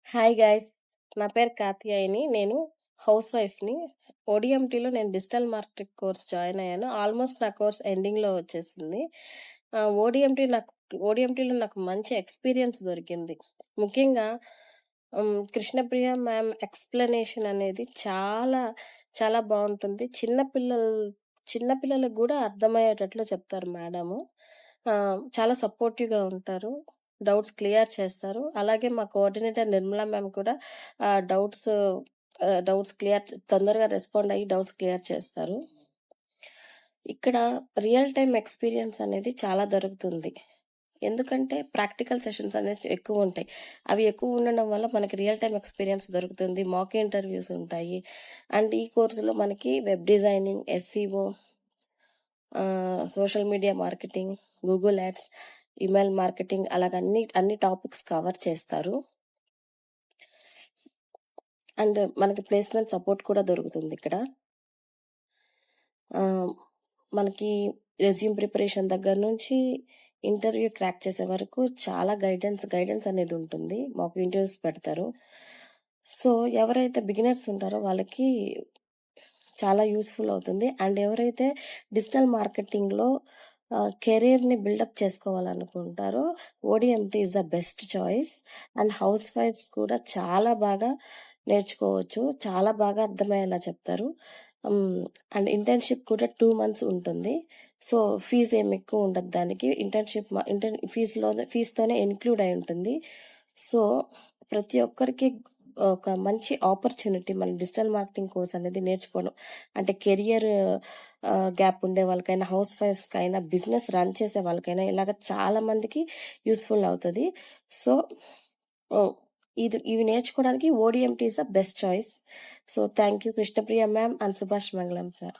Hi guys. నా పేరు కాత్యాయిని. నేను హౌస్ వైఫ్‌ని. ఓడిఎంటీలో నేను డిజిటల్ మార్కెటింగ్ కోర్స్ జాయిన్ అయ్యాను. ఆల్మోస్ట్ నా కోర్స్ ఎండింగ్‌లో వచ్చేసింది. ఆహ్, ఓడిఎంటీ నాకు ఓడిఎంటీలో నాకు మంచి ఎక్స్‌పీరియన్స్ దొరికింది. ముఖ్యంగా కృష్ణప్రియ మ్యామ్ ఎక్స్‌ప్లనేషన్ అనేది చాలా, చాలా బావుంటుంది. చిన్న పిల్లలకు గూడా అర్థమయ్యేటట్లు చెప్తారు మేడము. చాలా సపోర్టివ్‌గా ఉంటారు. డౌట్స్ క్లియర్ చేస్తారు. అలాగే మా కోఆర్డినేటర్ నిర్మలా మ్యామ్ కూడా ఆహ్, డౌట్స్ డౌట్స్ క్లియర్ తొందరగా రెస్పాండ్ అయ్యి డౌట్స్ క్లియర్ చేస్తారు. ఇక్కడ రియల్ టైమ్ ఎక్స్‌పీరియన్స్ అనేది చాలా దొరుకుతుంది. ఎందుకంటే ప్రాక్టికల్ సెషన్స్ అనేవి ఎక్కువుంటాయి. అవి ఎక్కువ ఉండడం వల్ల మనకి రియల్ టైమ్ ఎక్స్‌పీరియన్స్ దొరుకుతుంది. మాక్ ఇంటర్వ్యూస్ ఉంటాయి. అండ్ ఈ కోర్సులో మనకి web designing, SEO, social media marketing, Google ads, email marketing అలాగ అన్ని టాపిక్స్ కవర్ చేస్తారు. అండ్ మనకి ప్లేస్‌మెంట్ సపోర్ట్ కూడా దొరుకుతుందిక్కడ. ఆహ్, మనకి రెజ్యూమ్ ప్రిపరేషన్ దగ్గర నుంచి ఇంటర్వ్యూ క్రాక్ చేసే వరకు చాలా గైడెన్స్ అనేది ఉంటుంది. మాకు ఇంటర్వ్యూస్ పెడతారు. సో, ఎవరైతే బిగినర్స్ ఉంటారో వాళ్ళకి చాలా యూజ్‌ఫుల్ అవుతుంది. అండ్ ఎవరైతే డిజిటల్ మార్కెటింగ్‌లో కెరియర్‌ని బిల్డప్ చేసుకోవాలనుకుంటారో ODMT is the best choice. And హౌస్ వైఫ్స్ కూడా చాలా బాగా నేర్చుకోవచ్చు. చాలా బాగా అర్థమయ్యేలా చెప్తారు. హ్మ్. అండ్ ఇంటర్న్‌షిప్ కూడా 2 మంత్స్ ఉంటుంది. సో, ఫీజ్ ఏమి ఎక్కువ ఉండదు దానికి. ఇంటర్న్‌షిప్ మ ఇంటర్ ఫీజ్‌తోనే ఇన్‌క్లూడ్ అయి ఉంటుంది. సో, ప్రతి ఒక్కరికి ఒక మంచి ఆపర్చునిటీ మన డిజిటల్ మార్కెటింగ్ కోర్స్ అనేది నేర్చుకోవడం. అంటే కెరియర్ గ్యాప్ ఉండే వాళ్ళకైనా, హౌస్ వైఫ్స్‌కైనా, బిజినెస్ రన్ చేసే వాళ్ళకైనా ఇలాగ చాలా మందికి యూజ్‌ఫుల్ అవుతది. సో, ఓహ్! ఇవి నేర్చుకోవడానికి ODMT is the best choice. So, thank you Krishnapriya ma'am and Subhash మంగళం సార్.